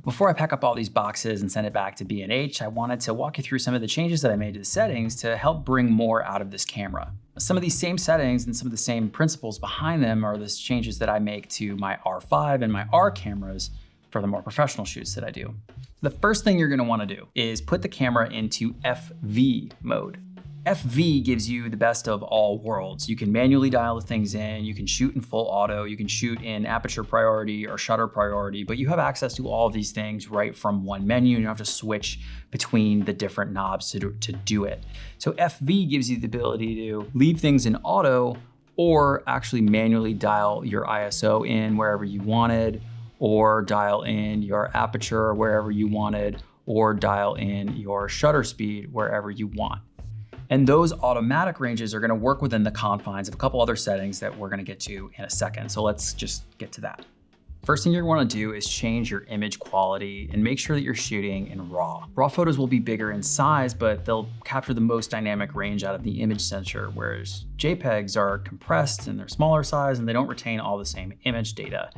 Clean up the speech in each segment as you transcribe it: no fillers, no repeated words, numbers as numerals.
Before I pack up all these boxes and send it back to B&H, I wanted to walk you through some of the changes that I made to the settings to help bring more out of this camera. Some of these same settings and some of the same principles behind them are the changes that I make to my R5 and my R cameras for the more professional shoots that I do. The first thing you're gonna wanna do is put the camera into FV mode. FV gives you the best of all worlds. You can manually dial the things in, you can shoot in full auto, you can shoot in aperture priority or shutter priority, but you have access to all of these things right from one menu. You don't have to switch between the different knobs to do it. So FV gives you the ability to leave things in auto or actually manually dial your ISO in wherever you wanted, or dial in your aperture wherever you wanted, or dial in your shutter speed wherever you want. And those automatic ranges are gonna work within the confines of a couple other settings that we're gonna get to in a second. So let's just get to that. First thing you're gonna do is change your image quality and make sure that you're shooting in RAW. RAW photos will be bigger in size, but they'll capture the most dynamic range out of the image sensor, whereas JPEGs are compressed and they're smaller size and they don't retain all the same image data.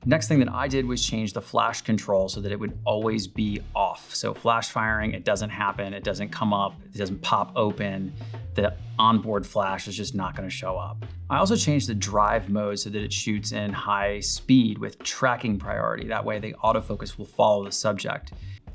Next thing that I did was change the flash control so that it would always be off. So flash firing, it doesn't happen, it doesn't come up, it doesn't pop open. The onboard flash is just not gonna show up. I also changed the drive mode so that it shoots in high speed with tracking priority. That way the autofocus will follow the subject.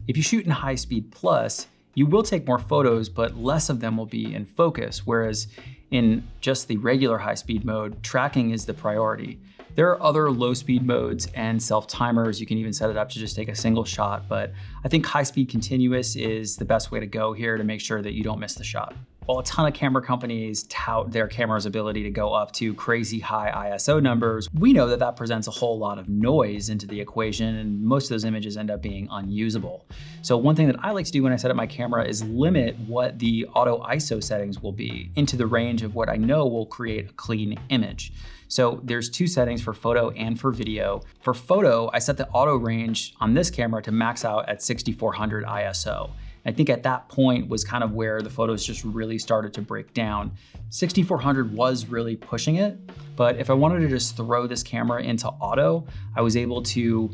If you shoot in high speed plus, you will take more photos, but less of them will be in focus, whereas in just the regular high speed mode, tracking is the priority. There are other low speed modes and self timers. You can even set it up to just take a single shot, but I think high speed continuous is the best way to go here to make sure that you don't miss the shot. While a ton of camera companies tout their camera's ability to go up to crazy high ISO numbers, we know that that presents a whole lot of noise into the equation, and most of those images end up being unusable. So one thing that I like to do when I set up my camera is limit what the auto ISO settings will be into the range of what I know will create a clean image. So there's two settings for photo and for video. For photo, I set the auto range on this camera to max out at 6400 ISO. I think at that point was kind of where the photos just really started to break down. 6400 was really pushing it, but if I wanted to just throw this camera into auto, I was able to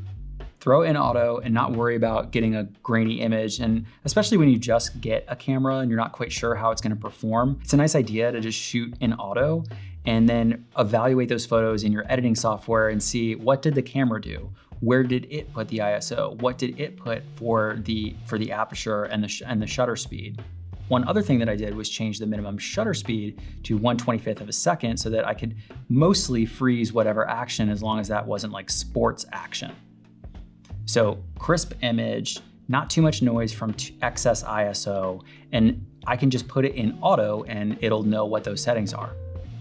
throw it in auto and not worry about getting a grainy image. And especially when you just get a camera and you're not quite sure how it's gonna perform, it's a nice idea to just shoot in auto and then evaluate those photos in your editing software and see what did the camera do? Where did it put the ISO? What did it put for the aperture and the shutter speed? One other thing that I did was change the minimum shutter speed to 1/25th of a second so that I could mostly freeze whatever action as long as that wasn't like sports action. So crisp image, not too much noise from excess ISO, and I can just put it in auto and it'll know what those settings are.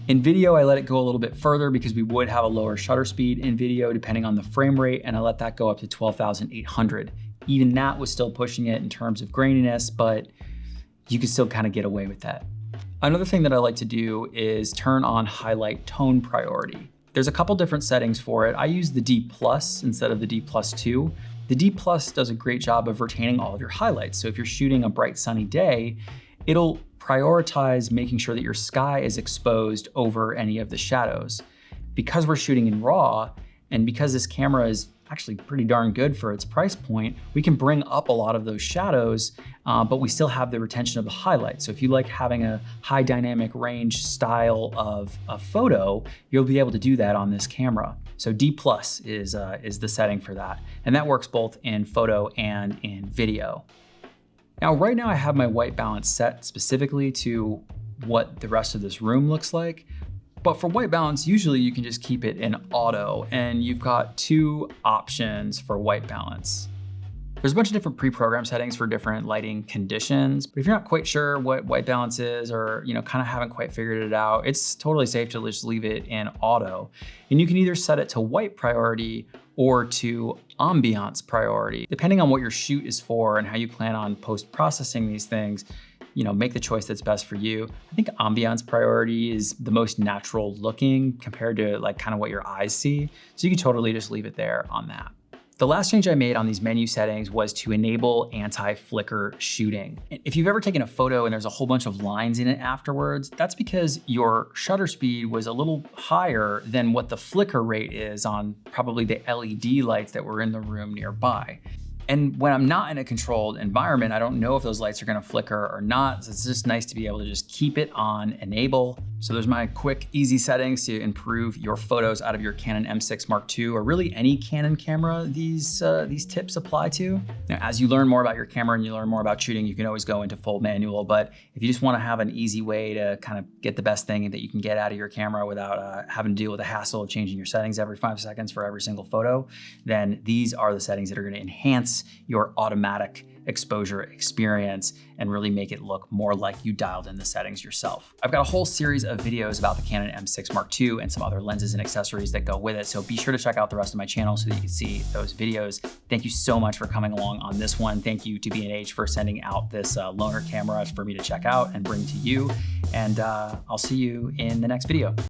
In video, I let it go a little bit further because we would have a lower shutter speed in video depending on the frame rate, and I let that go up to 12,800. Even that was still pushing it in terms of graininess, but you can still kind of get away with that. Another thing that I like to do is turn on highlight tone priority. There's a couple different settings for it. I use the D+ instead of the D+2. The D+ does a great job of retaining all of your highlights. So if you're shooting a bright sunny day, it'll prioritize making sure that your sky is exposed over any of the shadows. Because we're shooting in RAW, and because this camera is actually pretty darn good for its price point, we can bring up a lot of those shadows, but we still have the retention of the highlights. So if you like having a high dynamic range style of a photo, you'll be able to do that on this camera. So D+ is the setting for that. And that works both in photo and in video. Now, right now I have my white balance set specifically to what the rest of this room looks like. But for white balance, usually you can just keep it in auto, and you've got two options for white balance. There's a bunch of different pre-programmed settings for different lighting conditions, but if you're not quite sure what white balance is, or kind of haven't quite figured it out, it's totally safe to just leave it in auto. And you can either set it to white priority or to ambiance priority. Depending on what your shoot is for and how you plan on post-processing these things, make the choice that's best for you. I think ambiance priority is the most natural looking compared to kind of what your eyes see. So you can totally just leave it there on that. The last change I made on these menu settings was to enable anti-flicker shooting. If you've ever taken a photo and there's a whole bunch of lines in it afterwards, that's because your shutter speed was a little higher than what the flicker rate is on probably the LED lights that were in the room nearby. And when I'm not in a controlled environment, I don't know if those lights are gonna flicker or not. So it's just nice to be able to just keep it on enable. So there's my quick, easy settings to improve your photos out of your Canon M6 Mark II, or really any Canon camera these tips apply to. Now, as you learn more about your camera and you learn more about shooting, you can always go into full manual. But if you just wanna have an easy way to kind of get the best thing that you can get out of your camera without having to deal with the hassle of changing your settings every 5 seconds for every single photo, then these are the settings that are gonna enhance your automatic exposure experience and really make it look more like you dialed in the settings yourself. I've got a whole series of videos about the Canon M6 Mark II and some other lenses and accessories that go with it. So be sure to check out the rest of my channel so that you can see those videos. Thank you so much for coming along on this one. Thank you to B&H for sending out this loaner camera for me to check out and bring to you. And I'll see you in the next video.